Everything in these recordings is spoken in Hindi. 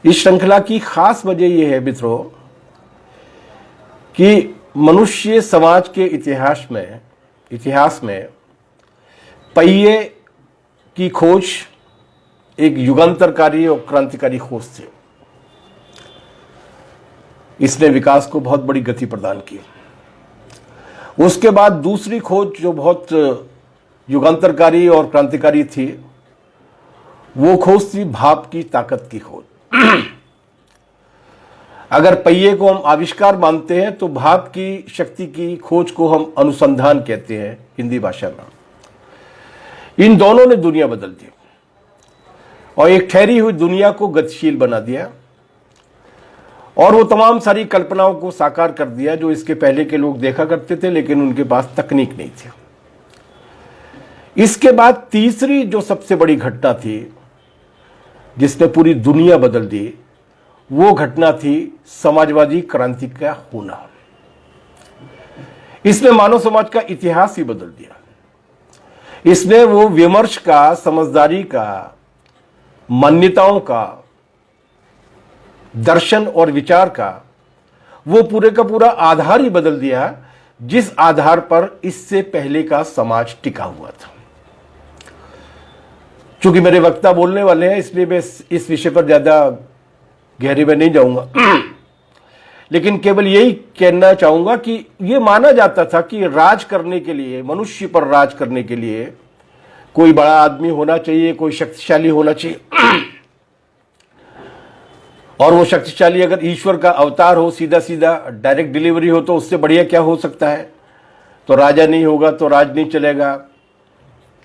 इस श्रृंखला की खास वजह यह है मित्रों कि मनुष्य समाज के इतिहास में पहिए की खोज एक युगांतरकारी और क्रांतिकारी खोज थी। इसने विकास को बहुत बड़ी गति प्रदान की। उसके बाद दूसरी खोज जो बहुत युगांतरकारी और क्रांतिकारी थी, वो खोज थी भाप की ताकत की खोज। अगर पहिए को हम आविष्कार मानते हैं तो भाप की शक्ति की खोज को हम अनुसंधान कहते हैं हिंदी भाषा में। इन दोनों ने दुनिया बदल दी और एक ठहरी हुई दुनिया को गतिशील बना दिया और वो तमाम सारी कल्पनाओं को साकार कर दिया जो इसके पहले के लोग देखा करते थे, लेकिन उनके पास तकनीक नहीं थी। इसके बाद तीसरी जो सबसे बड़ी घटना थी जिसने पूरी दुनिया बदल दी, वो घटना थी समाजवादी क्रांति का होना। इसने मानव समाज का इतिहास ही बदल दिया। इसने वो विमर्श का, समझदारी का, मान्यताओं का, दर्शन और विचार का वो पूरे का पूरा आधार ही बदल दिया, जिस आधार पर इससे पहले का समाज टिका हुआ था। चूंकि मेरे वक्ता बोलने वाले हैं, इसलिए मैं इस विषय पर ज्यादा गहरे में नहीं जाऊंगा, लेकिन केवल यही कहना चाहूंगा कि यह माना जाता था कि राज करने के लिए, मनुष्य पर राज करने के लिए कोई बड़ा आदमी होना चाहिए, कोई शक्तिशाली होना चाहिए, और वो शक्तिशाली अगर ईश्वर का अवतार हो, सीधा सीधा डायरेक्ट डिलीवरी हो, तो उससे बढ़िया क्या हो सकता है। तो राजा नहीं होगा तो राज नहीं चलेगा,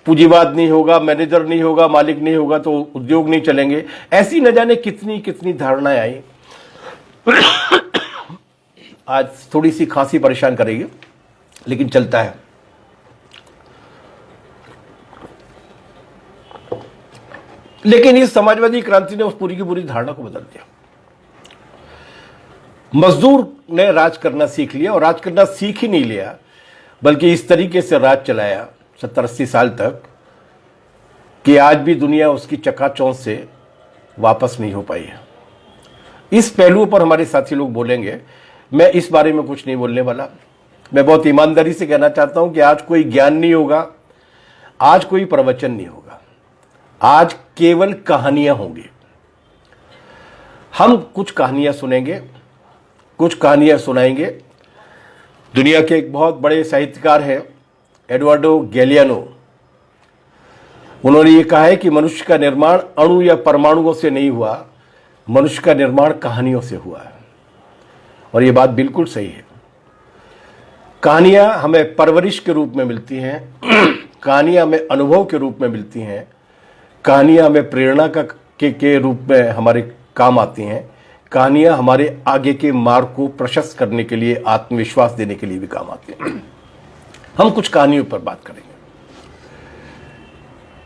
पूंजीवाद नहीं होगा, मैनेजर नहीं होगा, मालिक नहीं होगा तो उद्योग नहीं चलेंगे। ऐसी न जाने कितनी कितनी धारणाएं आई। आज थोड़ी सी खांसी परेशान करेगी, लेकिन चलता है। लेकिन इस समाजवादी क्रांति ने उस पूरी की पूरी धारणा को बदल दिया। मजदूर ने राज करना सीख लिया, और राज करना सीख ही नहीं लिया बल्कि इस तरीके से राज चलाया 70-80 साल तक कि आज भी दुनिया उसकी चकाचौंध से वापस नहीं हो पाई है। इस पहलुओं पर हमारे साथी लोग बोलेंगे, मैं इस बारे में कुछ नहीं बोलने वाला। मैं बहुत ईमानदारी से कहना चाहता हूं कि आज कोई ज्ञान नहीं होगा, आज कोई प्रवचन नहीं होगा, आज केवल कहानियां होंगी। हम कुछ कहानियां सुनेंगे, कुछ कहानियां सुनाएंगे। दुनिया के एक बहुत बड़े साहित्यकार हैं एडवर्डो गैलियानो। उन्होंने ये कहा है कि मनुष्य का निर्माण अणु या परमाणुओं से नहीं हुआ, मनुष्य का निर्माण कहानियों से हुआ है। और ये बात बिल्कुल सही है। कहानियां हमें परवरिश के रूप में मिलती हैं, कहानियां हमें अनुभव के रूप में मिलती हैं, कहानियां हमें प्रेरणा के रूप में हमारे काम आती हैं। कहानियां हमारे आगे के मार्ग को प्रशस्त करने के लिए, आत्मविश्वास देने के लिए भी काम आती हैं। हम कुछ कहानियों पर बात करेंगे।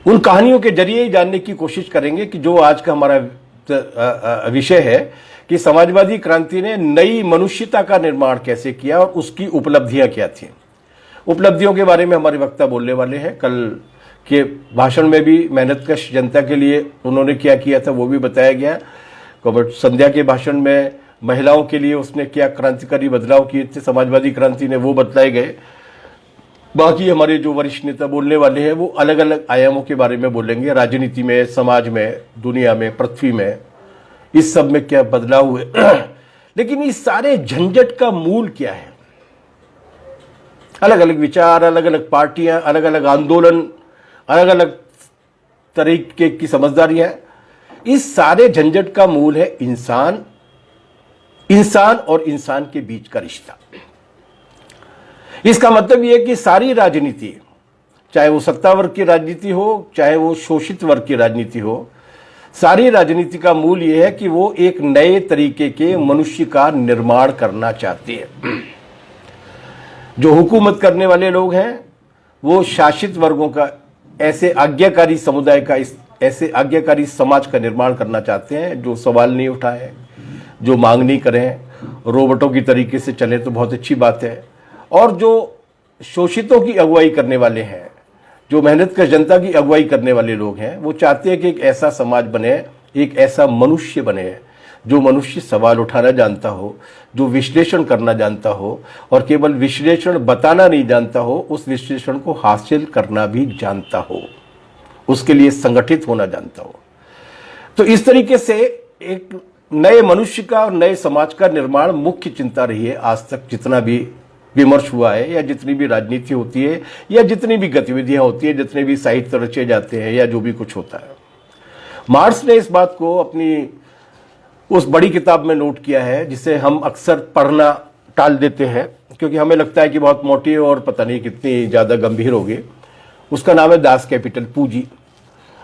उन कहानियों के जरिए ही जानने की कोशिश करेंगे कि जो आज का हमारा विषय है कि समाजवादी क्रांति ने नई मनुष्यता का निर्माण कैसे किया और उसकी उपलब्धियां क्या थी। उपलब्धियों के बारे में हमारे वक्ता बोलने वाले हैं। कल के भाषण में भी मेहनतकश जनता के लिए उन्होंने क्या किया था वो भी बताया गया। संध्या के भाषण में महिलाओं के लिए उसने क्या क्रांतिकारी बदलाव किए थे समाजवादी क्रांति ने, वो बतलाए गए। बाकी हमारे जो वरिष्ठ नेता बोलने वाले हैं वो अलग अलग आयामों के बारे में बोलेंगे, राजनीति में, समाज में, दुनिया में, पृथ्वी में, इस सब में क्या बदलाव हुए। लेकिन इस सारे झंझट का मूल क्या है? अलग अलग विचार, अलग अलग पार्टियां, अलग अलग आंदोलन, अलग अलग तरीके की समझदारियां। इस सारे झंझट का मूल है इंसान और इंसान के बीच का रिश्ता। इसका मतलब यह है कि सारी राजनीति, चाहे वो सत्ता वर्ग की राजनीति हो, चाहे वो शोषित वर्ग की राजनीति हो, सारी राजनीति का मूल यह है कि वो एक नए तरीके के मनुष्य का निर्माण करना चाहती है। जो हुकूमत करने वाले लोग हैं वो शासित वर्गों का, ऐसे आज्ञाकारी समुदाय का, ऐसे आज्ञाकारी समाज का निर्माण करना चाहते हैं जो सवाल नहीं उठाए, जो मांग नहीं करें, रोबोटों की तरीके से चले तो बहुत अच्छी बात है। और जो शोषितों की अगुवाई करने वाले हैं, जो मेहनत का जनता की अगुवाई करने वाले लोग हैं, वो चाहते हैं कि एक ऐसा समाज बने, एक ऐसा मनुष्य बने जो मनुष्य सवाल उठाना जानता हो, जो विश्लेषण करना जानता हो और केवल विश्लेषण बताना नहीं जानता हो, उस विश्लेषण को हासिल करना भी जानता हो, उसके लिए संगठित होना जानता हो। तो इस तरीके से एक नए मनुष्य का और नए समाज का निर्माण मुख्य चिंता रही है आज तक, जितना भी विमर्श हुआ है या जितनी भी राजनीति होती है या जितनी भी गतिविधियां होती है, जितने भी साहित्य रचे जाते हैं या जो भी कुछ होता है। मार्क्स ने इस बात को अपनी उस बड़ी किताब में नोट किया है जिसे हम अक्सर पढ़ना टाल देते हैं क्योंकि हमें लगता है कि बहुत मोटी है और पता नहीं कितनी ज्यादा गंभीर होगी। उसका नाम है दास कैपिटल, पूंजी।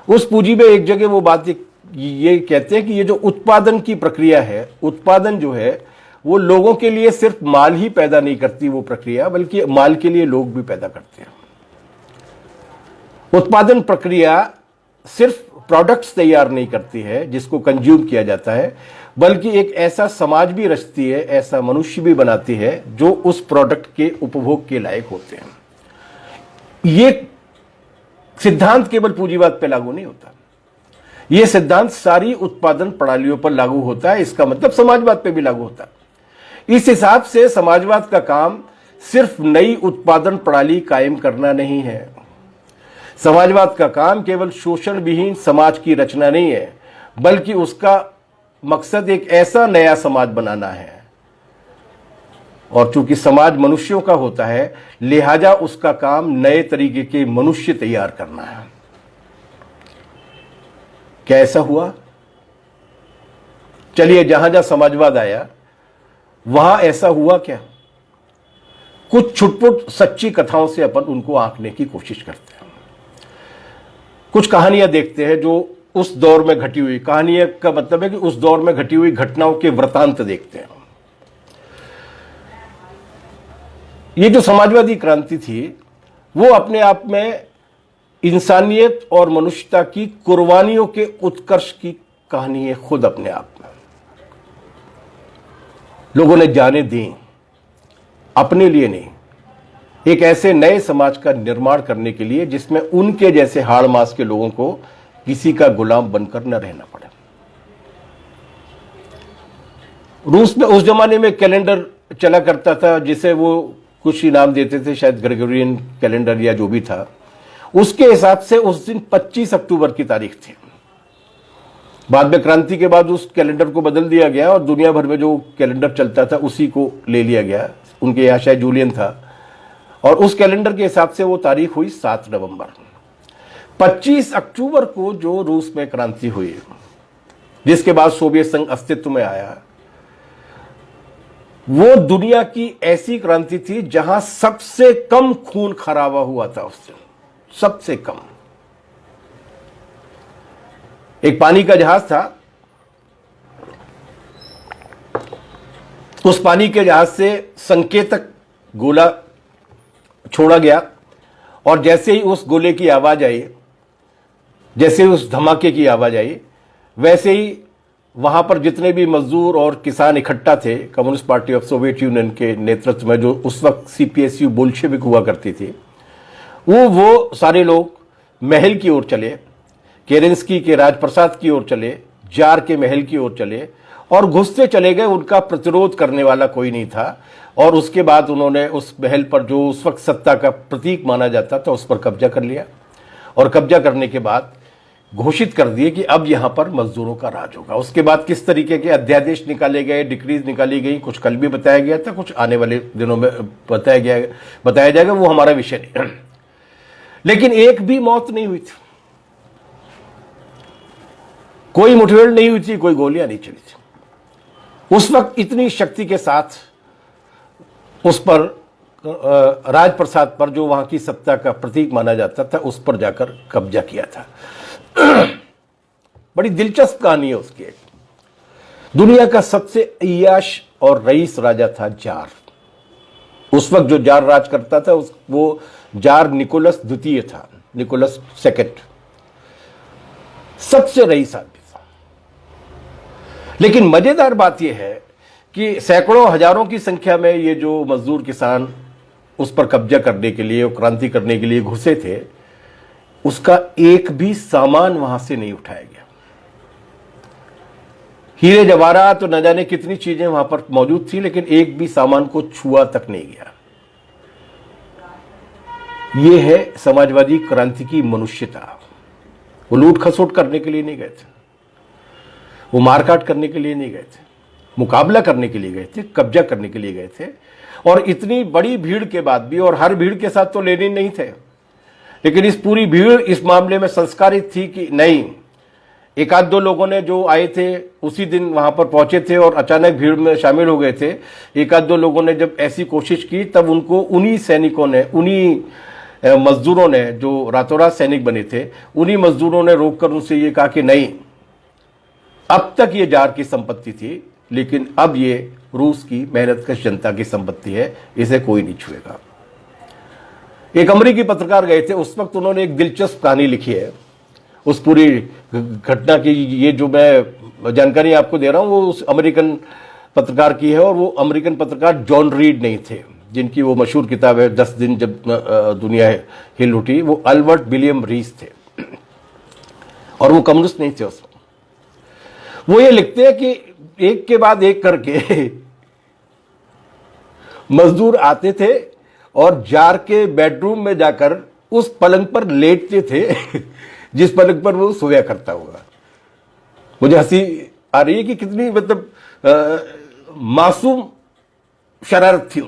उस पूंजी में एक जगह वो बात ये कहते हैं कि ये जो उत्पादन की प्रक्रिया है, उत्पादन जो है वो लोगों के लिए सिर्फ माल ही पैदा नहीं करती वो प्रक्रिया, बल्कि माल के लिए लोग भी पैदा करते हैं। उत्पादन प्रक्रिया सिर्फ प्रोडक्ट्स तैयार नहीं करती है जिसको कंज्यूम किया जाता है, बल्कि एक ऐसा समाज भी रचती है, ऐसा मनुष्य भी बनाती है जो उस प्रोडक्ट के उपभोग के लायक होते हैं। ये सिद्धांत केवल पूंजीवाद पे लागू नहीं होता, यह सिद्धांत सारी उत्पादन प्रणालियों पर लागू होता है। इसका मतलब समाजवाद पे भी लागू होता है। इस हिसाब से समाजवाद का काम सिर्फ नई उत्पादन प्रणाली कायम करना नहीं है। समाजवाद का काम केवल शोषण विहीन समाज की रचना नहीं है, बल्कि उसका मकसद एक ऐसा नया समाज बनाना है। और चूंकि समाज मनुष्यों का होता है, लिहाजा उसका काम नए तरीके के मनुष्य तैयार करना है। क्या ऐसा हुआ? चलिए, जहां जहां समाजवाद आया वहां ऐसा हुआ क्या? कुछ छुटपुट सच्ची कथाओं से अपन उनको आंकने की कोशिश करते हैं। कुछ कहानियां देखते हैं जो उस दौर में घटी हुई, कहानियां का मतलब है कि उस दौर में घटी हुई घटनाओं के वृतांत देखते हैं। ये जो समाजवादी क्रांति थी वो अपने आप में इंसानियत और मनुष्यता की कुर्बानियों के उत्कर्ष की कहानी है खुद अपने आप में। लोगों ने जाने दी, अपने लिए नहीं, एक ऐसे नए समाज का निर्माण करने के लिए जिसमें उनके जैसे हाड़ मास के लोगों को किसी का गुलाम बनकर न रहना पड़े। रूस में उस जमाने में कैलेंडर चला करता था जिसे वो कुछ ही नाम देते थे, शायद ग्रेगोरियन कैलेंडर या जो भी था। उसके हिसाब से उस दिन 25 अक्टूबर की तारीख थी। बाद में क्रांति के बाद उस कैलेंडर को बदल दिया गया और दुनिया भर में जो कैलेंडर चलता था उसी को ले लिया गया। उनके यहाँ शायद जूलियन था और उस कैलेंडर के हिसाब से वो तारीख हुई 7 नवंबर। 25 अक्टूबर को जो रूस में क्रांति हुई, जिसके बाद सोवियत संघ अस्तित्व में आया, वो दुनिया की ऐसी क्रांति थी जहां सबसे कम खून खराबा हुआ था उस दिन, सबसे कम। एक पानी का जहाज था, उस पानी के जहाज से संकेतक गोला छोड़ा गया और जैसे ही उस गोले की आवाज आई, जैसे ही उस धमाके की आवाज आई, वैसे ही वहां पर जितने भी मजदूर और किसान इकट्ठा थे, communist party of Soviet union के नेतृत्व में, जो उस वक्त सीपीएसयू बोल्शेविक हुआ करती थी, वो सारे लोग महल की ओर चले, केरेंस्की के राजप्रसाद की ओर चले, जार के महल की ओर चले और घुसते चले गए। उनका प्रतिरोध करने वाला कोई नहीं था। और उसके बाद उन्होंने उस महल पर, जो उस वक्त सत्ता का प्रतीक माना जाता था, उस पर कब्जा कर लिया। और कब्जा करने के बाद घोषित कर दिए कि अब यहां पर मजदूरों का राज होगा। उसके बाद किस तरीके के अध्यादेश निकाले गए, डिक्रीज निकाली गई, कुछ कल भी बताया गया था, कुछ आने वाले दिनों में बताया जाएगा, वो हमारा विषय नहीं। लेकिन एक भी मौत नहीं हुई थी, कोई मुठभेड़ नहीं हुई थी, कोई गोलियां नहीं चली थी। उस वक्त इतनी शक्ति के साथ उस पर राजप्रसाद पर, जो वहां की सत्ता का प्रतीक माना जाता था, उस पर जाकर कब्जा किया था। बड़ी दिलचस्प कहानी है उसकी। दुनिया का सबसे अय्याश और रईस राजा था जार। उस वक्त जो जार राज करता था वो जार निकोलस द्वितीय था, निकोलस सेकंड, सबसे रईस आदमी था। लेकिन मजेदार बात यह है कि सैकड़ों हजारों की संख्या में ये जो मजदूर किसान उस पर कब्जा करने के लिए और क्रांति करने के लिए घुसे थे, उसका एक भी सामान वहां से नहीं उठाया गया। हीरे जवाहरात तो न जाने कितनी चीजें वहां पर मौजूद थी, लेकिन एक भी सामान को छुआ तक नहीं गया। यह है समाजवादी क्रांति की मनुष्यता। वो लूट खसोट करने के लिए नहीं गए थे, वो मारकाट करने के लिए नहीं गए थे, मुकाबला करने के लिए गए थे, कब्जा करने के लिए गए थे। और इतनी बड़ी भीड़ के बाद भी, और हर भीड़ के साथ तो लेनिन नहीं थे, लेकिन इस पूरी भीड़ इस मामले में संस्कारित थी कि नहीं। एक आध दो लोगों ने जो आए थे उसी दिन वहां पर पहुंचे थे और अचानक भीड़ में शामिल हो गए थे। एक आध दो लोगों ने जब ऐसी कोशिश की तब उनको उन्हीं सैनिकों ने, उन्हीं मजदूरों ने जो रातों रात सैनिक बने थे, उन्हीं मजदूरों ने रोककर उनसे ये कहा कि नहीं, अब तक ये जार की संपत्ति थी, लेकिन अब ये रूस की मेहनतकश जनता की संपत्ति है, इसे कोई नहीं छुएगा। एक अमेरिकी पत्रकार गए थे, उस वक्त उन्होंने एक दिलचस्प कहानी लिखी है उस पूरी घटना की। ये जो मैं जानकारी आपको दे रहा हूं वो उस अमेरिकन पत्रकार की है, और वो अमेरिकन पत्रकार जॉन रीड नहीं थे जिनकी वो मशहूर किताब है 10 दिन जब दुनिया हिल उठी। वो अल्बर्ट विलियम रीस थे और वो कम्युनिस्ट नहीं थे उस वक्त। वो ये लिखते हैं कि एक के बाद एक करके मजदूर आते थे और जार के बेडरूम में जाकर उस पलंग पर लेटते थे जिस पलंग पर वो सोया करता हुआ। मुझे हंसी आ रही है कि कितनी मतलब मासूम शरारत थी।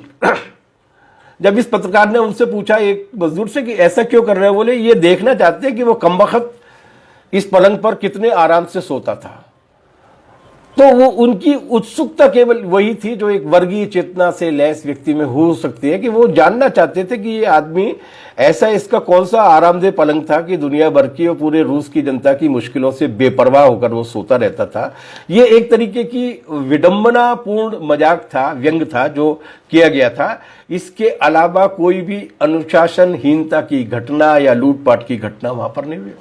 जब इस पत्रकार ने उनसे पूछा एक मजदूर से कि ऐसा क्यों कर रहे हैं, बोले ये देखना चाहते हैं कि वो कमबख्त इस पलंग पर कितने आराम से सोता था। तो वो उनकी उत्सुकता केवल वही थी जो एक वर्गीय चेतना से लैस व्यक्ति में हो सकती है, कि वो जानना चाहते थे कि ये आदमी ऐसा, इसका कौन सा आरामदेह पलंग था कि दुनिया भर की और पूरे रूस की जनता की मुश्किलों से बेपरवाह होकर वो सोता रहता था। ये एक तरीके की विडंबनापूर्ण मजाक था, व्यंग था जो किया गया था। इसके अलावा कोई भी अनुशासनहीनता की घटना या लूटपाट की घटना वहां पर नहीं हुई।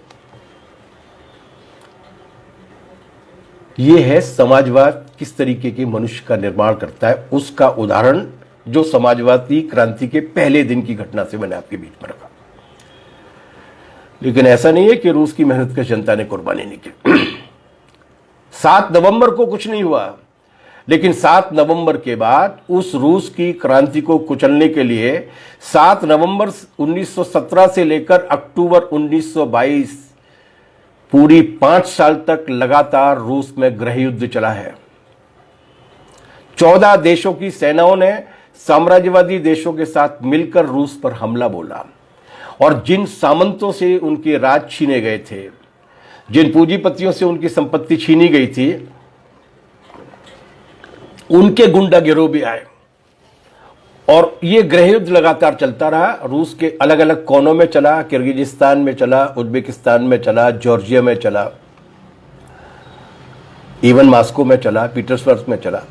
यह है समाजवाद किस तरीके के मनुष्य का निर्माण करता है, उसका उदाहरण जो समाजवादी क्रांति के पहले दिन की घटना से मैंने आपके बीच में रखा। लेकिन ऐसा नहीं है कि रूस की मेहनत का जनता ने कुर्बानी नहीं की। 7 नवंबर को कुछ नहीं हुआ, लेकिन 7 नवंबर के बाद उस रूस की क्रांति को कुचलने के लिए 7 नवंबर 1917 से लेकर अक्टूबर 1922 पूरी 5 साल तक लगातार रूस में गृह युद्ध चला है। 14 देशों की सेनाओं ने साम्राज्यवादी देशों के साथ मिलकर रूस पर हमला बोला, और जिन सामंतों से उनके राज छीने गए थे, जिन पूंजीपतियों से उनकी संपत्ति छीनी गई थी, उनके गुंडा गिरोह भी आए। और ये गृह युद्ध लगातार चलता रहा। रूस के अलग अलग कोनों में चला, किर्गिजिस्तान में चला, उज्बेकिस्तान में चला, जॉर्जिया में चला, इवन मॉस्को में चला, पीटर्सबर्ग में चला।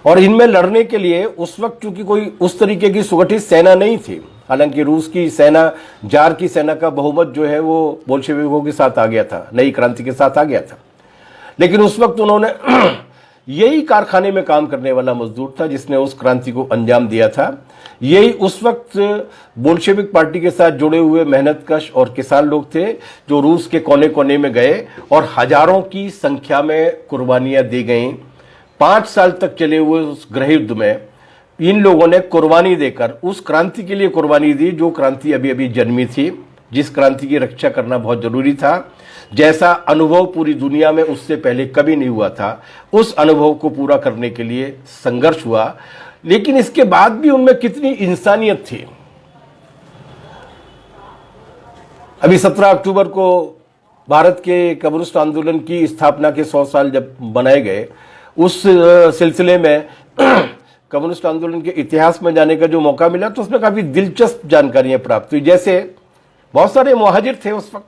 और इनमें लड़ने के लिए उस वक्त चूंकि कोई उस तरीके की सुगठित सेना नहीं थी, हालांकि रूस की सेना, जार की सेना का बहुमत जो है वो बोल्शेविकों के साथ आ गया था, नई क्रांति के साथ आ गया था। लेकिन उस वक्त उन्होंने यही कारखाने में काम करने वाला मजदूर था जिसने उस क्रांति को अंजाम दिया था। यही उस वक्त बोल्शेविक पार्टी के साथ जुड़े हुए मेहनतकश और किसान लोग थे जो रूस के कोने कोने में गए और हजारों की संख्या में कुर्बानियां दी गईं। 5 साल तक चले हुए उस गृह युद्ध में इन लोगों ने कुर्बानी देकर उस क्रांति के लिए कुर्बानी दी जो क्रांति अभी अभी जन्मी थी, जिस क्रांति की रक्षा करना बहुत जरूरी था, जैसा अनुभव पूरी दुनिया में उससे पहले कभी नहीं हुआ था। उस अनुभव को पूरा करने के लिए संघर्ष हुआ। लेकिन इसके बाद भी उनमें कितनी इंसानियत थी। अभी 17 अक्टूबर को भारत के कम्युनिस्ट आंदोलन की स्थापना के 100 साल जब बनाए गए, उस सिलसिले में कम्युनिस्ट आंदोलन के इतिहास में जाने का जो मौका मिला तो उसमें काफी दिलचस्प जानकारियां प्राप्त हुई। जैसे बहुत सारे मुहाजिर थे उस वक्त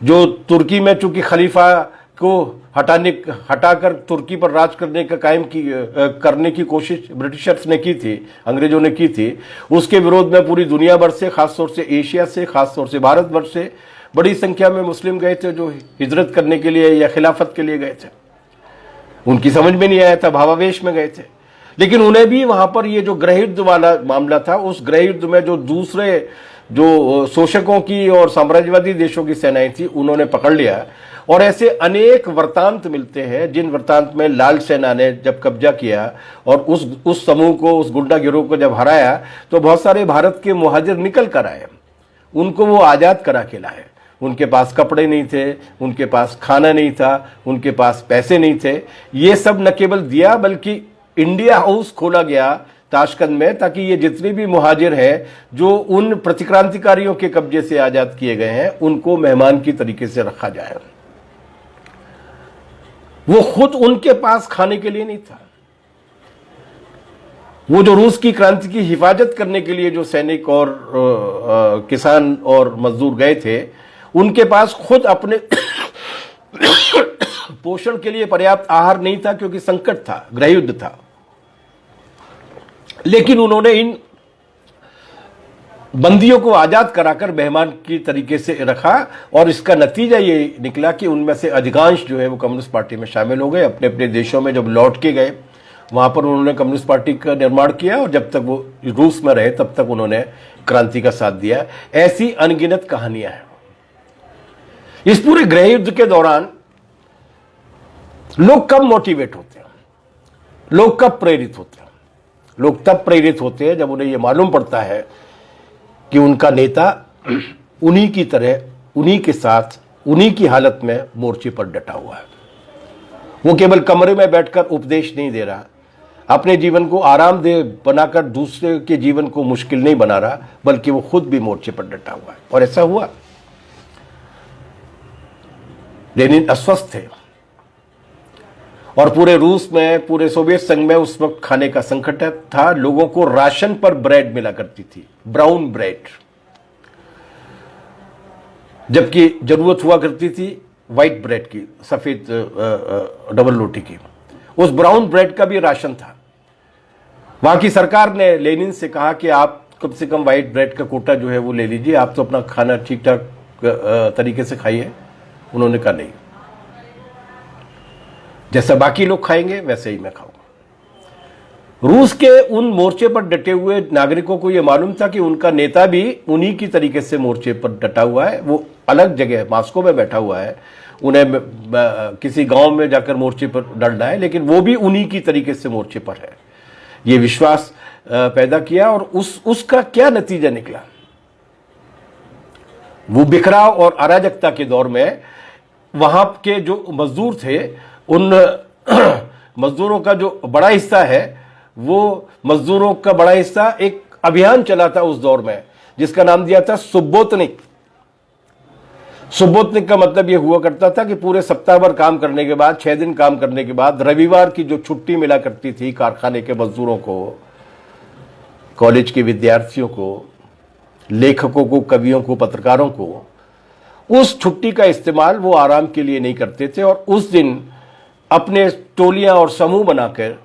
जो तुर्की में चूंकि खलीफा को हटाकर तुर्की पर राज करने की कोशिश ब्रिटिशर्स ने की थी, अंग्रेजों ने की थी। उसके विरोध में पूरी दुनिया भर से, खासतौर से एशिया से, खासतौर से भारतवर्ष से बड़ी संख्या में मुस्लिम गए थे जो हिजरत करने के लिए या खिलाफत के लिए गए थे। उनकी समझ में नहीं आया था, भावावेश में गए थे। लेकिन उन्हें भी वहां पर ये जो गृह युद्ध वाला मामला था, उस गृह युद्ध में जो दूसरे जो शोषकों की और साम्राज्यवादी देशों की सेनाएं थी, उन्होंने पकड़ लिया और ऐसे अनेक वृत्तांत मिलते हैं, जिन वृत्तांत में लाल सेना ने जब कब्जा किया और उस समूह को, उस गुंडा गिरोह को जब हराया, तो बहुत सारे भारत के मुहाजिर निकल कर आए, उनको वो आज़ाद करा के लाए। उनके पास कपड़े नहीं थे, उनके पास खाना नहीं था, उनके पास पैसे नहीं थे। ये सब न केवल दिया बल्कि इंडिया हाउस खोला गया ताशकंद में, ताकि ये जितने भी मुहाजिर हैं जो उन प्रतिक्रांतिकारियों के कब्जे से आज़ाद किए गए हैं, उनको मेहमान की तरीके से रखा जाए। वो खुद उनके पास खाने के लिए नहीं था। वो जो रूस की क्रांति की हिफाजत करने के लिए जो सैनिक और किसान और मजदूर गए थे, उनके पास खुद अपने पोषण के लिए पर्याप्त आहार नहीं था, क्योंकि संकट था, गृहयुद्ध था। लेकिन उन्होंने इन बंदियों को आजाद कराकर मेहमान की तरीके से रखा, और इसका नतीजा ये निकला कि उनमें से अधिकांश जो है वो कम्युनिस्ट पार्टी में शामिल हो गए। अपने अपने देशों में जब लौट के गए, वहां पर उन्होंने कम्युनिस्ट पार्टी का निर्माण किया, और जब तक वो रूस में रहे तब तक उन्होंने क्रांति का साथ दिया। ऐसी अनगिनत कहानियां हैं। इस पूरे गृहयुद्ध के दौरान लोग कब मोटिवेट होते हैं, लोग कब प्रेरित होते हैं? लोग तब प्रेरित होते हैं जब उन्हें यह मालूम पड़ता है कि उनका नेता उन्हीं की तरह, उन्हीं के साथ, उन्हीं की हालत में मोर्चे पर डटा हुआ है। वो केवल कमरे में बैठकर उपदेश नहीं दे रहा, अपने जीवन को आरामदेह बनाकर दूसरे के जीवन को मुश्किल नहीं बना रहा, बल्कि वो खुद भी मोर्चे पर डटा हुआ है। और ऐसा हुआ। लेनिन अस्वस्थ थे, और पूरे रूस में, पूरे सोवियत संघ में उस वक्त खाने का संकट था। लोगों को राशन पर ब्रेड मिला करती थी, ब्राउन ब्रेड, जबकि जरूरत हुआ करती थी व्हाइट ब्रेड की, सफेद डबल रोटी की। उस ब्राउन ब्रेड का भी राशन था। वहां की सरकार ने लेनिन से कहा कि आप कम से कम व्हाइट ब्रेड का कोटा जो है वो ले लीजिए, आप तो अपना खाना ठीक ठाक तरीके से खाइए। उन्होंने कहा नहीं, जैसा बाकी लोग खाएंगे वैसे ही मैं खाऊंगा। रूस के उन मोर्चे पर डटे हुए नागरिकों को यह मालूम था कि उनका नेता भी उन्हीं की तरीके से मोर्चे पर डटा हुआ है। वो अलग जगह मॉस्को में बैठा हुआ है, उन्हें किसी गांव में जाकर मोर्चे पर डलना है, लेकिन वो भी उन्हीं की तरीके से मोर्चे पर है। ये विश्वास पैदा किया, और उसका क्या नतीजा निकला? वो बिखराव और अराजकता के दौर में वहां के जो मजदूर थे, उन मजदूरों का जो बड़ा हिस्सा है, वो मजदूरों का बड़ा हिस्सा एक अभियान चला था उस दौर में, जिसका नाम दिया था सुब्बोतनिक। सुब्बोतनिक का मतलब यह हुआ करता था कि पूरे सप्ताह भर काम करने के बाद, 6 दिन काम करने के बाद, रविवार की जो छुट्टी मिला करती थी कारखाने के मजदूरों को, कॉलेज के विद्यार्थियों को, लेखकों को, कवियों को, पत्रकारों को, उस छुट्टी का इस्तेमाल वो आराम के लिए नहीं करते थे, और उस दिन अपने टोलियां और समूह बनाकर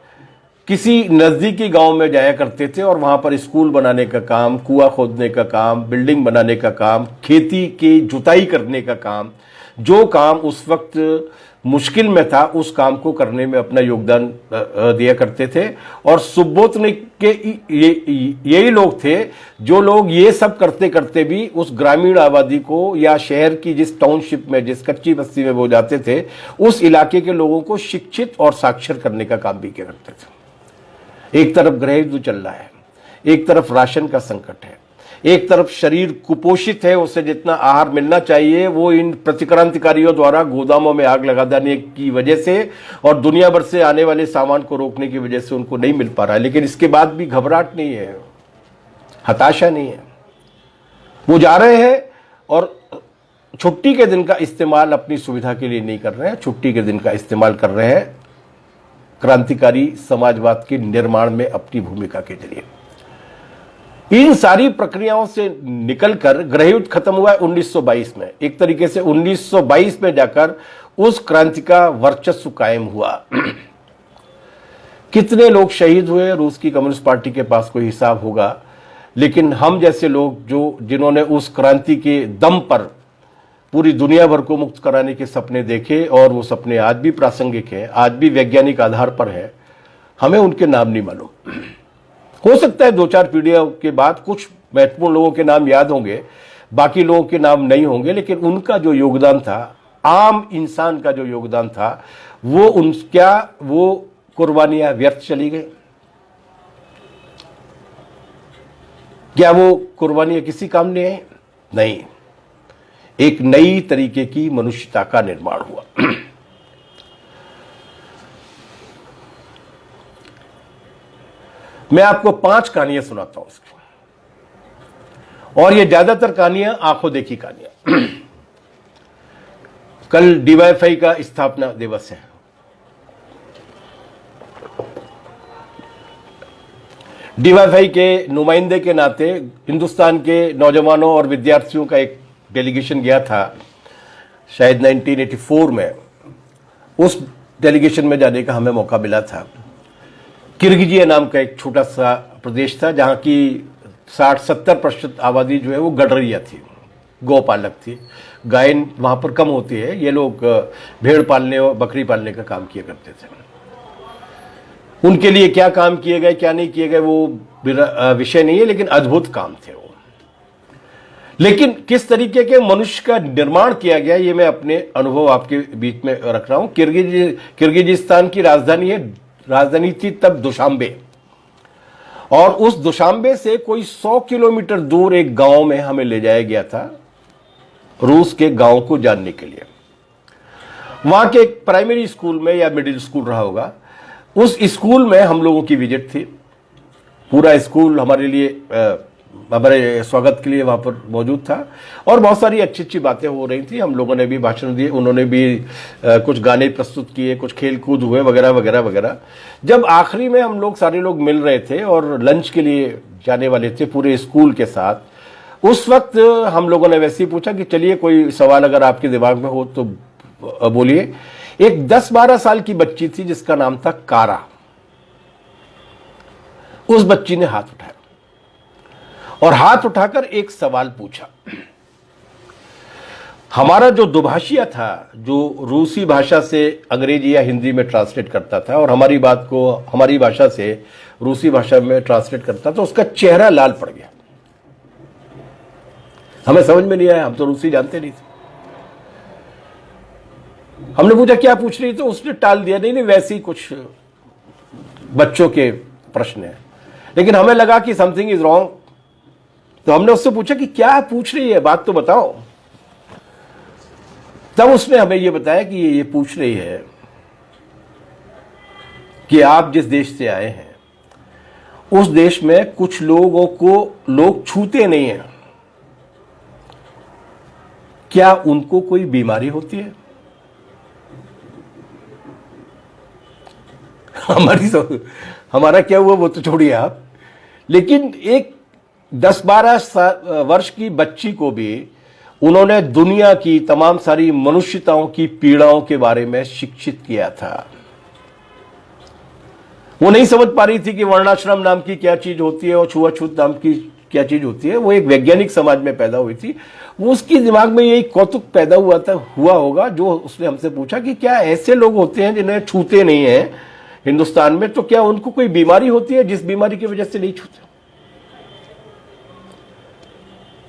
किसी नजदीकी गांव में जाया करते थे, और वहां पर स्कूल बनाने का काम, कुआं खोदने का काम, बिल्डिंग बनाने का काम, खेती की जुताई करने का काम, जो काम उस वक्त मुश्किल में था, उस काम को करने में अपना योगदान दिया करते थे। और सुब्बोतनिक के यही लोग थे जो लोग ये सब करते करते भी उस ग्रामीण आबादी को, या शहर की जिस टाउनशिप में, जिस कच्ची बस्ती में वो जाते थे, उस इलाके के लोगों को शिक्षित और साक्षर करने का काम भी किया करते थे। एक तरफ गृहयुद्ध चल रहा है, एक तरफ राशन का संकट है, एक तरफ शरीर कुपोषित है, उसे जितना आहार मिलना चाहिए वो इन प्रतिक्रांतिकारियों द्वारा गोदामों में आग लगा देने की वजह से और दुनिया भर से आने वाले सामान को रोकने की वजह से उनको नहीं मिल पा रहा है। लेकिन इसके बाद भी घबराहट नहीं है, हताशा नहीं है। वो जा रहे हैं और छुट्टी के दिन का इस्तेमाल अपनी सुविधा के लिए नहीं कर रहे हैं, छुट्टी के दिन का इस्तेमाल कर रहे हैं क्रांतिकारी समाजवाद के निर्माण में अपनी भूमिका के जरिए। इन सारी प्रक्रियाओं से निकलकर गृहयुद्ध खत्म हुआ है 1922 में। एक तरीके से 1922 में जाकर उस क्रांति का वर्चस्व कायम हुआ। कितने लोग शहीद हुए, रूस की कम्युनिस्ट पार्टी के पास कोई हिसाब होगा, लेकिन हम जैसे लोग जिन्होंने उस क्रांति के दम पर पूरी दुनिया भर को मुक्त कराने के सपने देखे, और वो सपने आज भी प्रासंगिक हैं, आज भी वैज्ञानिक आधार पर है, हमें उनके नाम नहीं मालूम। हो सकता है 2-4 पीढ़ियों के बाद कुछ महत्वपूर्ण लोगों के नाम याद होंगे, बाकी लोगों के नाम नहीं होंगे, लेकिन उनका जो योगदान था आम इंसान का जो योगदान था वो कुर्बानियां व्यर्थ चली गई? क्या वो कुर्बानियां किसी काम नहीं आई? नहीं, एक नई तरीके की मनुष्यता का निर्माण हुआ। मैं आपको 5 कहानियां सुनाता हूं इसकी, और ये ज्यादातर कहानियां आंखों देखी कहानियां। कल डीवाईएफआई का स्थापना दिवस है। डीवाईएफआई के नुमाइंदे के नाते हिंदुस्तान के नौजवानों और विद्यार्थियों का एक डेलीगेशन गया था शायद 1984 में। उस डेलीगेशन में जाने का हमें मौका मिला था। किर्गिजिया नाम का एक छोटा सा प्रदेश था जहां की 60-70% आबादी जो है वो गडरिया थी, गौपालक थी। गाय वहां पर कम होती है, ये लोग भेड़ पालने और बकरी पालने का काम किया करते थे। उनके लिए क्या काम किए गए क्या नहीं किए गए वो विषय नहीं है, लेकिन अद्भुत काम थे वो। लेकिन किस तरीके के मनुष्य का निर्माण किया गया ये मैं अपने अनुभव आपके बीच में रख रहा हूं। किर्गिजिस्तान की राजधानी थी तब दुशांबे, और उस दुशांबे से कोई 100 किलोमीटर दूर एक गांव में हमें ले जाया गया था रूस के गांव को जानने के लिए। वहां के एक प्राइमरी स्कूल में या मिडिल स्कूल रहा होगा, उस स्कूल में हम लोगों की विजिट थी। पूरा स्कूल हमारे स्वागत के लिए वहां पर मौजूद था, और बहुत सारी अच्छी अच्छी बातें हो रही थी। हम लोगों ने भी भाषण दिए, उन्होंने भी कुछ गाने प्रस्तुत किए, कुछ खेल कूद हुए वगैरह वगैरह वगैरह। जब आखिरी में हम लोग सारे लोग मिल रहे थे और लंच के लिए जाने वाले थे पूरे स्कूल के साथ, उस वक्त हम लोगों ने वैसे ही पूछा कि चलिए कोई सवाल अगर आपके दिमाग में हो तो बोलिए। एक 10-12 साल की बच्ची थी जिसका नाम था कारा। उस बच्ची ने हाथ उठाया और हाथ उठाकर एक सवाल पूछा। हमारा जो दुभाषिया था, जो रूसी भाषा से अंग्रेजी या हिंदी में ट्रांसलेट करता था और हमारी बात को हमारी भाषा से रूसी भाषा में ट्रांसलेट करता था, उसका चेहरा लाल पड़ गया। हमें समझ में नहीं आया, हम तो रूसी जानते नहीं थे। हमने पूछा क्या पूछ रही, तो उसने टाल दिया, नहीं वैसे ही कुछ बच्चों के प्रश्न है। लेकिन हमें लगा कि समथिंग इज रॉन्ग, तो हमने उससे पूछा कि क्या पूछ रही है, बात तो बताओ। तब उसने हमें यह बताया कि ये पूछ रही है कि आप जिस देश से आए हैं उस देश में कुछ लोगों को लोग छूते नहीं हैं, क्या उनको कोई बीमारी होती है? हमारा क्या हुआ वो तो छोड़िए आप, लेकिन एक 10-12 वर्ष की बच्ची को भी उन्होंने दुनिया की तमाम सारी मनुष्यताओं की पीड़ाओं के बारे में शिक्षित किया था। वो नहीं समझ पा रही थी कि वर्णाश्रम नाम की क्या चीज होती है और छुआछूत नाम की क्या चीज होती है। वो एक वैज्ञानिक समाज में पैदा हुई थी, वो उसकी दिमाग में यही कौतुक पैदा हुआ होगा जो उसने हमसे पूछा कि क्या ऐसे लोग होते हैं जिन्हें छूते नहीं है हिंदुस्तान में, तो क्या उनको कोई बीमारी होती है जिस बीमारी की वजह से नहीं छूते?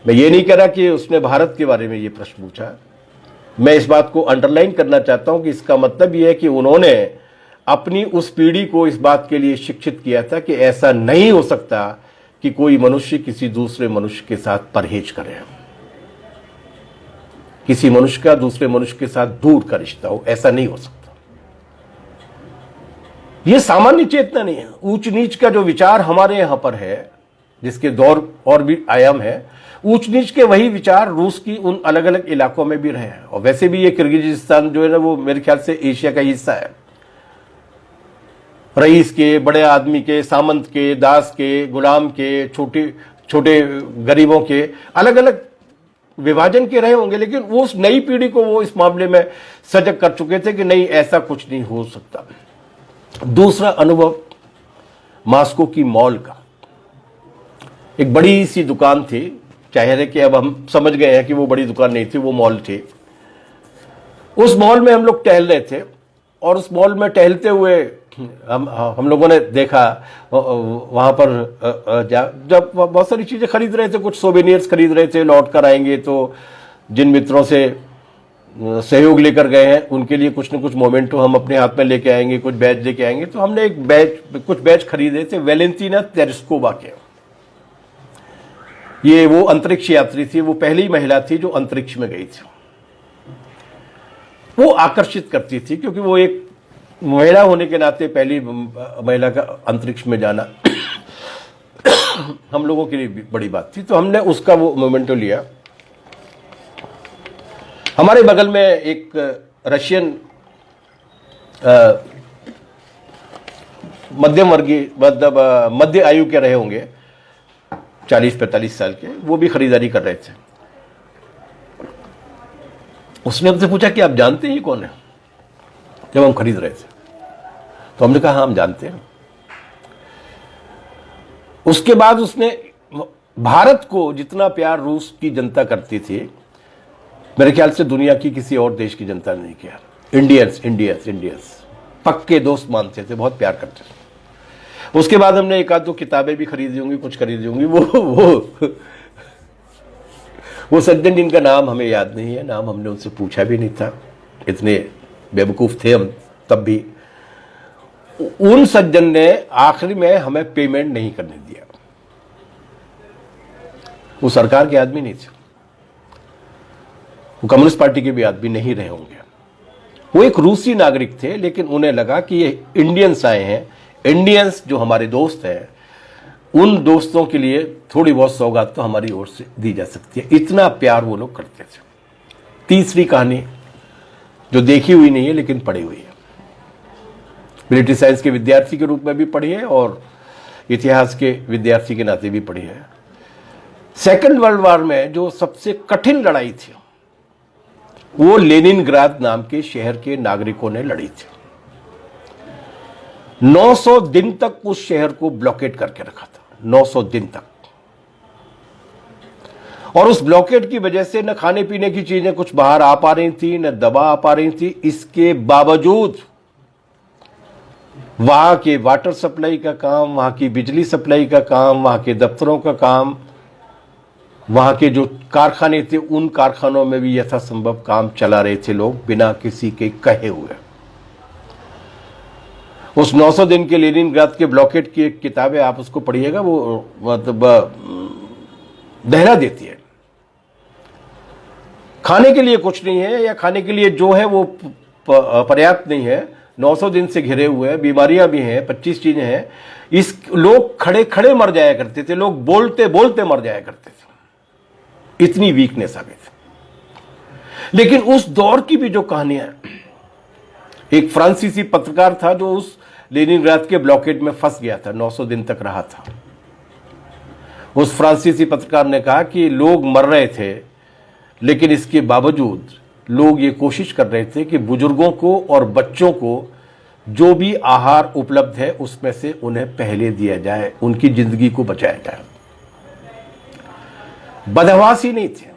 मैं ये नहीं कह रहा कि उसने भारत के बारे में ये प्रश्न पूछा, मैं इस बात को अंडरलाइन करना चाहता हूं कि इसका मतलब यह है कि उन्होंने अपनी उस पीढ़ी को इस बात के लिए शिक्षित किया था कि ऐसा नहीं हो सकता कि कोई मनुष्य किसी दूसरे मनुष्य के साथ परहेज करे, किसी मनुष्य का दूसरे मनुष्य के साथ दूर का रिश्ता हो, ऐसा नहीं हो सकता। यह सामान्य चेतना नहीं है। ऊंच नीच का जो विचार हमारे यहां पर है, जिसके दौर और भी आयाम है, ऊंच नीच के वही विचार रूस की उन अलग अलग इलाकों में भी रहे हैं। और वैसे भी ये किर्गिजिस्तान जो है ना, वो मेरे ख्याल से एशिया का हिस्सा है। रईस के, बड़े आदमी के, सामंत के, दास के, गुलाम के, छोटे छोटे गरीबों के, अलग अलग विभाजन के रहे होंगे, लेकिन वो उस नई पीढ़ी को वो इस मामले में सजग कर चुके थे कि नहीं, ऐसा कुछ नहीं हो सकता। दूसरा अनुभव मास्को की मॉल का। एक बड़ी सी दुकान थी, चाहे कि अब हम समझ गए हैं कि वो बड़ी दुकान नहीं थी, वो मॉल थी। उस मॉल में हम लोग टहल रहे थे, और उस मॉल में टहलते हुए हम लोगों ने देखा वहां पर जब बहुत सारी चीजें खरीद रहे थे, कुछ सोवेनियर्स खरीद रहे थे, लौट कर आएंगे तो जिन मित्रों से सहयोग लेकर गए हैं, उनके लिए कुछ न कुछ मोमेंटो हम अपने हाथ में लेके आएंगे, कुछ बैच लेके आएंगे। तो हमने कुछ बैच खरीदे थे वेलेंटिना तेरेस्कोवा के। ये वो अंतरिक्ष यात्री थी, वो पहली महिला थी जो अंतरिक्ष में गई थी। वो आकर्षित करती थी क्योंकि वो एक महिला होने के नाते पहली महिला का अंतरिक्ष में जाना हम लोगों के लिए बड़ी बात थी। तो हमने उसका वो मोमेंटो लिया। हमारे बगल में एक रशियन मध्यम वर्गीय मतलब मध्य आयु के रहे होंगे, 40-45 साल के, वो भी खरीदारी कर रहे थे। उसने हमसे पूछा कि आप जानते हैं ये कौन है, जब हम खरीद रहे थे। तो हमने कहा हाँ हम जानते हैं। उसके बाद उसने भारत को जितना प्यार रूस की जनता करती थी, मेरे ख्याल से दुनिया की किसी और देश की जनता ने नहीं किया। इंडियंस पक्के दोस्त मानते थे, बहुत प्यार करते थे। उसके बाद हमने एक आध दो किताबें भी खरीदी होंगी, कुछ खरीदी होंगी। वो सज्जन जिनका नाम हमें याद नहीं है, नाम हमने उनसे पूछा भी नहीं था, इतने बेवकूफ थे हम तब भी। उन सज्जन ने आखिरी में हमें पेमेंट नहीं करने दिया। वो सरकार के आदमी नहीं थे, वो कम्युनिस्ट पार्टी के भी आदमी नहीं रहे होंगे। वो एक रूसी नागरिक थे, लेकिन उन्हें लगा कि ये इंडियंस आए हैं, इंडियंस जो हमारे दोस्त हैं, उन दोस्तों के लिए थोड़ी बहुत सौगात तो हमारी ओर से दी जा सकती है। इतना प्यार वो लोग करते थे। तीसरी कहानी जो देखी हुई नहीं है लेकिन पढ़ी हुई है, मिलिट्री साइंस के विद्यार्थी के रूप में भी पढ़ी है और इतिहास के विद्यार्थी के नाते भी पढ़ी है। सेकेंड वर्ल्ड वॉर में जो सबसे कठिन लड़ाई थी वो लेनिनग्राद नाम के शहर के नागरिकों ने लड़ी थी। 900 दिन तक उस शहर को ब्लॉकेड करके रखा था, 900 दिन तक। और उस ब्लॉकेड की वजह से न खाने पीने की चीजें कुछ बाहर आ पा रही थी, न दवा आ पा रही थी। इसके बावजूद वहां के वाटर सप्लाई का काम, वहां की बिजली सप्लाई का काम, वहां के दफ्तरों का काम, वहां के जो कारखाने थे उन कारखानों में भी यथासंभव काम चला रहे थे लोग, बिना किसी के कहे हुए। उस 900 दिन के लेनिनग्राद के ब्लॉकेड की एक किताब है, आप उसको पढ़िएगा, वो मतलब दहला देती है। खाने के लिए कुछ नहीं है, या खाने के लिए जो है वो पर्याप्त नहीं है। 900 दिन से घिरे हुए हैं, बीमारियां भी हैं, 25 चीजें हैं। इस लोग खड़े खड़े मर जाया करते थे, लोग बोलते बोलते मर जाया करते थे, इतनी वीकनेस आ गई थी। लेकिन उस दौर की भी जो कहानियां, एक फ्रांसीसी पत्रकार था जो उस लेनिनग्राद के ब्लॉकेड में फंस गया था, 900 दिन तक रहा था। उस फ्रांसीसी पत्रकार ने कहा कि लोग मर रहे थे, लेकिन इसके बावजूद लोग ये कोशिश कर रहे थे कि बुजुर्गों को और बच्चों को जो भी आहार उपलब्ध है उसमें से उन्हें पहले दिया जाए, उनकी जिंदगी को बचाया जाए। बदहवास ही नहीं थे।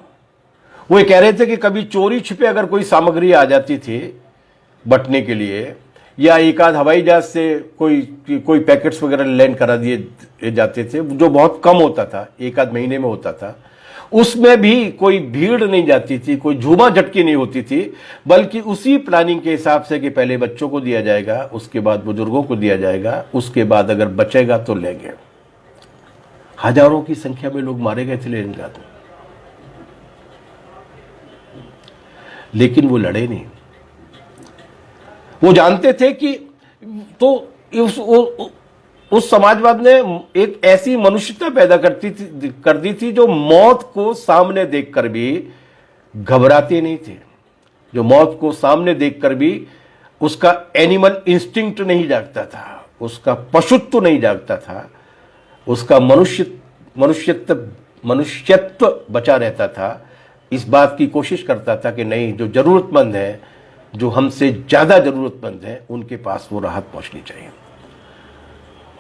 वो ये कह रहे थे कि कभी चोरी छिपे अगर कोई सामग्री आ जाती थी बटने के लिए, या एक आध हवाई जहाज से कोई पैकेट्स वगैरह लैंड करा दिए जाते थे, जो बहुत कम होता था, एक आध महीने में होता था, उसमें भी कोई भीड़ नहीं जाती थी, कोई झूमा झटकी नहीं होती थी, बल्कि उसी प्लानिंग के हिसाब से कि पहले बच्चों को दिया जाएगा, उसके बाद बुजुर्गों को दिया जाएगा, उसके बाद अगर बचेगा तो लेंगे। हजारों की संख्या में लोग मारे गए थे लेनिनग्राद में, लेकिन वो लड़े नहीं। वो जानते थे कि तो उस समाजवाद ने एक ऐसी मनुष्यता पैदा कर दी थी जो मौत को सामने देखकर भी घबराते नहीं थे, जो मौत को सामने देखकर भी उसका एनिमल इंस्टिंक्ट नहीं जागता था, उसका पशुत्व नहीं जागता था, उसका मनुष्यत्व बचा रहता था। इस बात की कोशिश करता था कि नहीं, जो जरूरतमंद है, जो हमसे ज्यादा जरूरतमंद है, उनके पास वो राहत पहुंचनी चाहिए।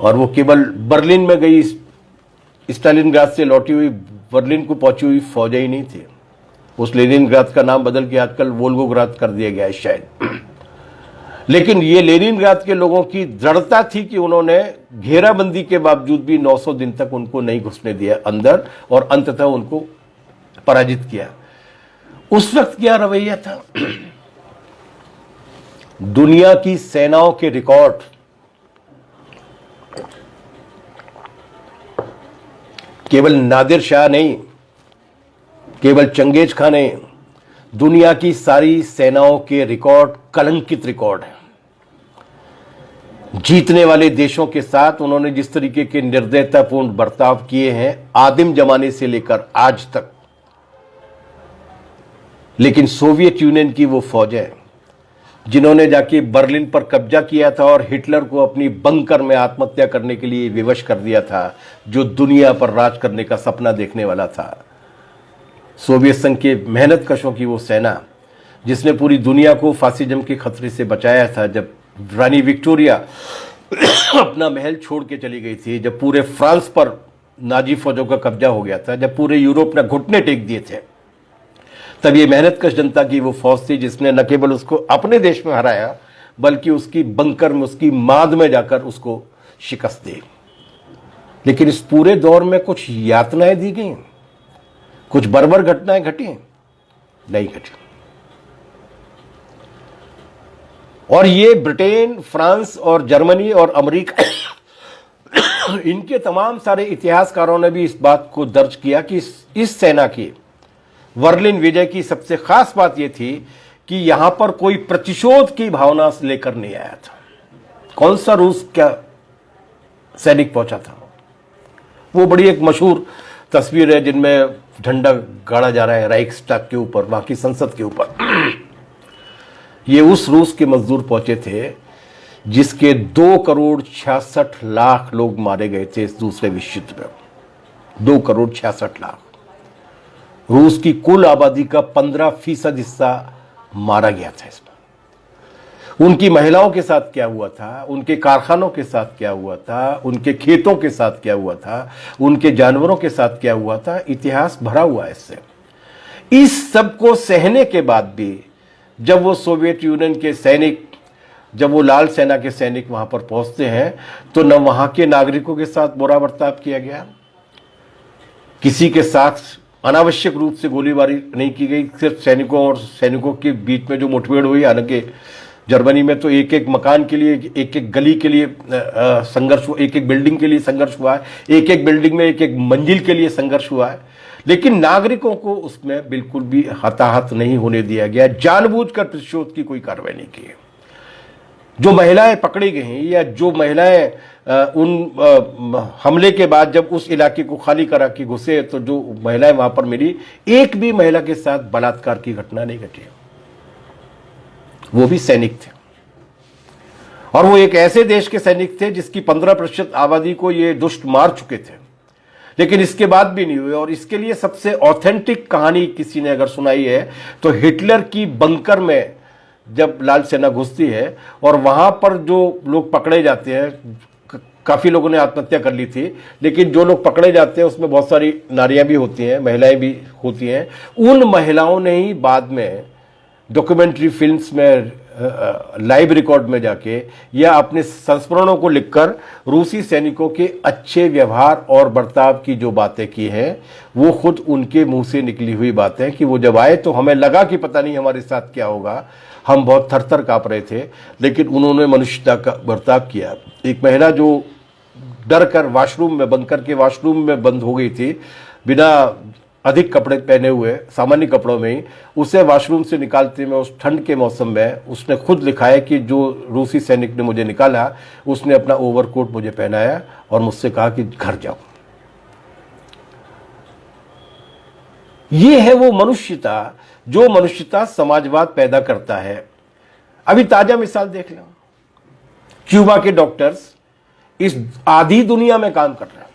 और वो केवल बर्लिन में गई, स्टालिनग्राद से लौटी हुई बर्लिन को पहुंची हुई फौजें ही नहीं थी। उस लेनिनग्राद का नाम बदल के आजकल वोल्गोग्राद कर दिया गया है शायद। लेकिन ये लेनिनग्राद के लोगों की दृढ़ता थी कि उन्होंने घेराबंदी के बावजूद भी 900 दिन तक उनको नहीं घुसने दिया अंदर, और अंततः उनको पराजित किया। उस वक्त क्या रवैया था? दुनिया की सेनाओं के रिकॉर्ड केवल नादिर शाह नहीं, केवल चंगेज खान नहीं, दुनिया की सारी सेनाओं के रिकॉर्ड कलंकित रिकॉर्ड है। जीतने वाले देशों के साथ उन्होंने जिस तरीके के निर्दयतापूर्ण बर्ताव किए हैं आदिम जमाने से लेकर आज तक। लेकिन सोवियत यूनियन की वो फौजें जिन्होंने जाके बर्लिन पर कब्जा किया था और हिटलर को अपनी बंकर में आत्महत्या करने के लिए विवश कर दिया था, जो दुनिया पर राज करने का सपना देखने वाला था। सोवियत संघ के मेहनतकशों की वो सेना जिसने पूरी दुनिया को फासिज्म के खतरे से बचाया था। जब रानी विक्टोरिया अपना महल छोड़ के चली गई थी, जब पूरे फ्रांस पर नाजी फौजों का कब्जा हो गया था, जब पूरे यूरोप ने घुटने टेक दिए थे, तब ये मेहनतकश जनता की वो फौज थी जिसने न केवल उसको अपने देश में हराया बल्कि उसकी बंकर में, उसकी माद में जाकर उसको शिकस्त दी। लेकिन इस पूरे दौर में कुछ यातनाएं दी गई, कुछ बर्बर घटनाएं घटी नहीं घटी। और ये ब्रिटेन, फ्रांस और जर्मनी और अमेरिका इनके तमाम सारे इतिहासकारों ने भी इस बात को दर्ज किया कि इस सेना की बर्लिन विजय की सबसे खास बात यह थी कि यहां पर कोई प्रतिशोध की भावना से लेकर नहीं आया था। कौन सा रूस क्या सैनिक पहुंचा था? वो बड़ी एक मशहूर तस्वीर है जिनमें झंडा गाड़ा जा रहा है राइक्सटैग के ऊपर, वहां की संसद के ऊपर। ये उस रूस के मजदूर पहुंचे थे जिसके 2,66,00,000 लोग मारे गए थे इस दूसरे विश्व युद्ध में। 2,66,00,000 रूस की कुल आबादी का 15% हिस्सा मारा गया था इसमें। उनकी महिलाओं के साथ क्या हुआ था, उनके कारखानों के साथ क्या हुआ था, उनके खेतों के साथ क्या हुआ था, उनके जानवरों के साथ क्या हुआ था, इतिहास भरा हुआ है इससे। इस सब को सहने के बाद भी जब वो सोवियत यूनियन के सैनिक, जब वो लाल सेना के सैनिक वहां पर पहुंचते हैं तो न वहां के नागरिकों के साथ बुरा बर्ताव किया गया, किसी के साथ अनावश्यक रूप से गोलीबारी नहीं की गई। सिर्फ सैनिकों और सैनिकों के बीच में जो मुठभेड़ हुई, हालांकि जर्मनी में तो एक एक मकान के लिए, एक एक गली के लिए संघर्ष हुआ, एक एक बिल्डिंग के लिए संघर्ष हुआ है, एक एक बिल्डिंग में एक एक मंजिल के लिए संघर्ष हुआ है। लेकिन नागरिकों को उसमें बिल्कुल भी हताहत नहीं होने दिया गया। जानबूझकर प्रतिशोध की कोई कार्रवाई नहीं की। जो महिलाएं पकड़ी गई या जो महिलाएं उन हमले के बाद जब उस इलाके को खाली करा के घुसे तो जो महिलाएं वहां पर मिली, एक भी महिला के साथ बलात्कार की घटना नहीं घटी। वो भी सैनिक थे और वो एक ऐसे देश के सैनिक थे जिसकी 15% आबादी को ये दुष्ट मार चुके थे, लेकिन इसके बाद भी नहीं हुए। और इसके लिए सबसे ऑथेंटिक कहानी किसी ने अगर सुनाई है तो हिटलर की बंकर में जब लाल सेना घुसती है और वहां पर जो लोग पकड़े जाते हैं, काफी लोगों ने आत्महत्या कर ली थी, लेकिन जो लोग पकड़े जाते हैं उसमें बहुत सारी नारियां भी होती हैं, महिलाएं भी होती हैं। उन महिलाओं ने ही बाद में डॉक्यूमेंट्री फिल्म्स में, लाइव रिकॉर्ड में जाके या अपने संस्मरणों को लिखकर रूसी सैनिकों के अच्छे व्यवहार और बर्ताव की जो बातें की हैं, वो खुद उनके मुंह से निकली हुई बातें कि वो जब आए तो हमें लगा कि पता नहीं हमारे साथ क्या होगा, हम बहुत थर-थर कांप रहे थे, लेकिन उन्होंने मनुष्यता का बर्ताव किया। एक महिला जो डर कर वॉशरूम में, बंकर के वॉशरूम में बंद हो गई थी, बिना अधिक कपड़े पहने हुए, सामान्य कपड़ों में ही, उसे वॉशरूम से निकालते में उस ठंड के मौसम में उसने खुद लिखा है कि जो रूसी सैनिक ने मुझे निकाला उसने अपना ओवरकोट मुझे पहनाया और मुझसे कहा कि घर जाओ। ये है वो मनुष्यता जो मनुष्यता समाजवाद पैदा करता है। अभी ताजा मिसाल देख लो, क्यूबा के डॉक्टर्स इस आधी दुनिया में काम कर रहे हैं,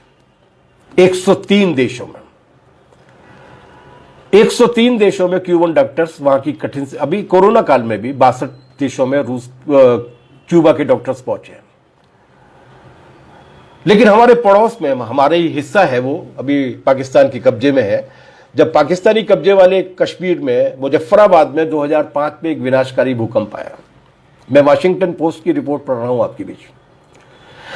103 देशों में। 103 देशों में क्यूबन डॉक्टर्स वहां की कठिन से, अभी कोरोना काल में भी 62 देशों में क्यूबा के डॉक्टर्स पहुंचे। लेकिन हमारे पड़ोस में, हमारे ही हिस्सा है वो, अभी पाकिस्तान के कब्जे में है। जब पाकिस्तानी कब्जे वाले कश्मीर में मुजफ्फराबाद में 2005 में एक विनाशकारी भूकंप आया, मैं वाशिंगटन पोस्ट की रिपोर्ट पढ़ रहा हूं आपके बीच।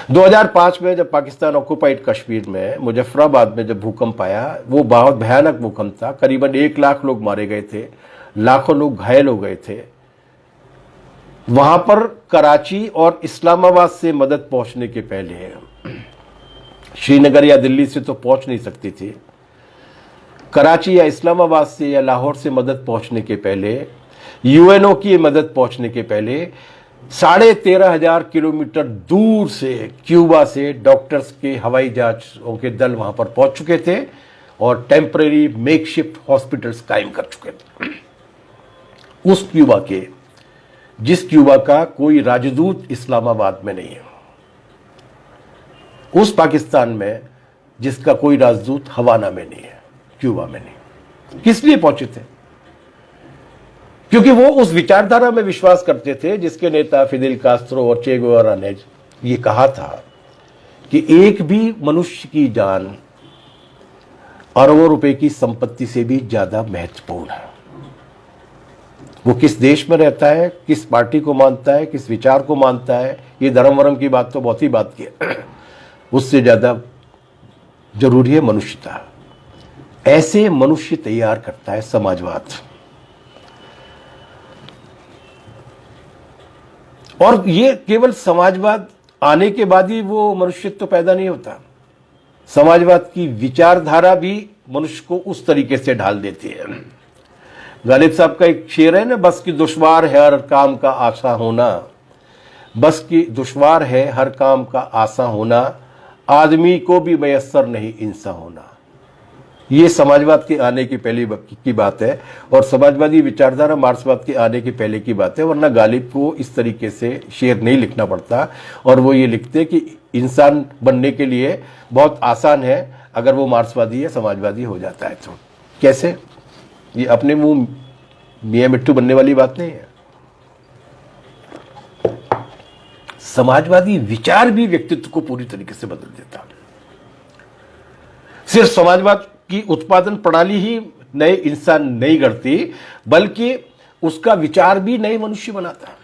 2005 में जब पाकिस्तान ऑक्युपाइड कश्मीर में मुजफ्फराबाद में जब भूकंप आया, वो बहुत भयानक भूकंप था। करीबन 1 लाख लोग मारे गए थे, लाखों लोग घायल हो गए थे। वहां पर कराची और इस्लामाबाद से मदद पहुंचने के पहले, श्रीनगर या दिल्ली से तो पहुंच नहीं सकती थी, कराची या इस्लामाबाद से या लाहौर से मदद पहुंचने के पहले, यूएनओ की मदद पहुंचने के पहले 13,500 किलोमीटर दूर से क्यूबा से डॉक्टर्स के हवाई जहाजों के दल वहां पर पहुंच चुके थे और टेम्पररी मेकशिफ्ट हॉस्पिटल्स कायम कर चुके थे। उस क्यूबा के, जिस क्यूबा का कोई राजदूत इस्लामाबाद में नहीं है, उस पाकिस्तान में जिसका कोई राजदूत हवाना में नहीं है, क्यूबा में नहीं, किस लिए पहुंचे थे? क्योंकि वो उस विचारधारा में विश्वास करते थे जिसके नेता फिदेल कास्त्रो और चे गुवेरा ने ये कहा था कि एक भी मनुष्य की जान अरबों रुपए की संपत्ति से भी ज्यादा महत्वपूर्ण है। वो किस देश में रहता है, किस पार्टी को मानता है, किस विचार को मानता है, ये धर्म वर्म की बात तो बहुत ही बात की है, उससे ज्यादा जरूरी है मनुष्यता। ऐसे मनुष्य तैयार करता है समाजवाद। और ये केवल समाजवाद आने के बाद ही वो मनुष्यत्व तो पैदा नहीं होता। समाजवाद की विचारधारा भी मनुष्य को उस तरीके से ढाल देती है। गालिब साहब का एक शेर है ना, बस की दुश्वार है हर काम का आसा होना, बस की दुश्वार है हर काम का आसा होना, आदमी को भी मयस्सर नहीं इंसान होना। ये समाजवाद के आने की पहली की बात है और समाजवादी विचारधारा मार्क्सवाद के आने के पहले की बात है। वरना गालिब को इस तरीके से शेर नहीं लिखना पड़ता और वो ये लिखते कि इंसान बनने के लिए बहुत आसान है, अगर वो मार्क्सवादी या समाजवादी हो जाता है तो। कैसे? ये अपने मुंह मियां मिट्टू बनने वाली बात नहीं है। समाजवादी विचार भी व्यक्तित्व को पूरी तरीके से बदल देता है। सिर्फ समाजवाद की उत्पादन प्रणाली ही नए इंसान नहीं गढ़ती, बल्कि उसका विचार भी नए मनुष्य बनाता है।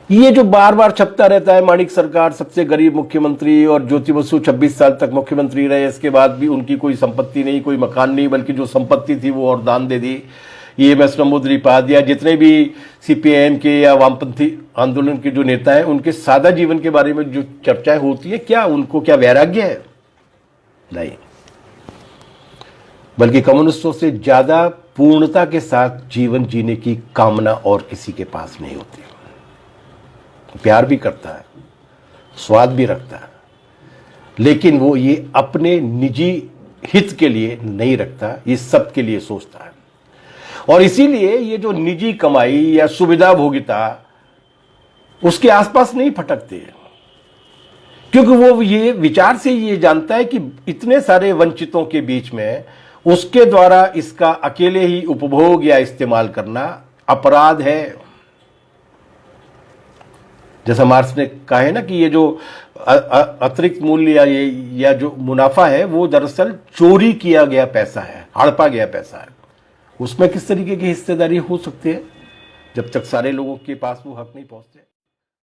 ये जो बार बार छपता रहता है, माणिक सरकार सबसे गरीब मुख्यमंत्री और ज्योति बसु 26 साल तक मुख्यमंत्री रहे, इसके बाद भी उनकी कोई संपत्ति नहीं, कोई मकान नहीं, बल्कि जो संपत्ति थी वो और दान दे दी। ये एम एस नंबूदरी, जितने भी सीपीआईएम के या वामपंथी आंदोलन के जो नेता हैं, उनके सादा जीवन के बारे में जो चर्चाएं होती है, क्या उनको क्या वैराग्य है? नहीं, बल्कि कम्युनिस्टों से ज्यादा पूर्णता के साथ जीवन जीने की कामना और किसी के पास नहीं होती। प्यार भी करता है, स्वाद भी रखता है, लेकिन वो ये अपने निजी हित के लिए नहीं रखता, ये सबके लिए सोचता है। और इसीलिए ये जो निजी कमाई या सुविधा भोगिता, उसके आसपास नहीं भटकते, क्योंकि वो ये विचार से ये जानता है कि इतने सारे वंचितों के बीच में उसके द्वारा इसका अकेले ही उपभोग या इस्तेमाल करना अपराध है। जैसा मार्क्स ने कहा है ना कि ये जो अतिरिक्त मूल्य या जो मुनाफा है, वो दरअसल चोरी किया गया पैसा है, हड़पा गया पैसा है। उसमें किस तरीके की हिस्सेदारी हो सकती है जब तक सारे लोगों के पास वो हक नहीं पहुंचते।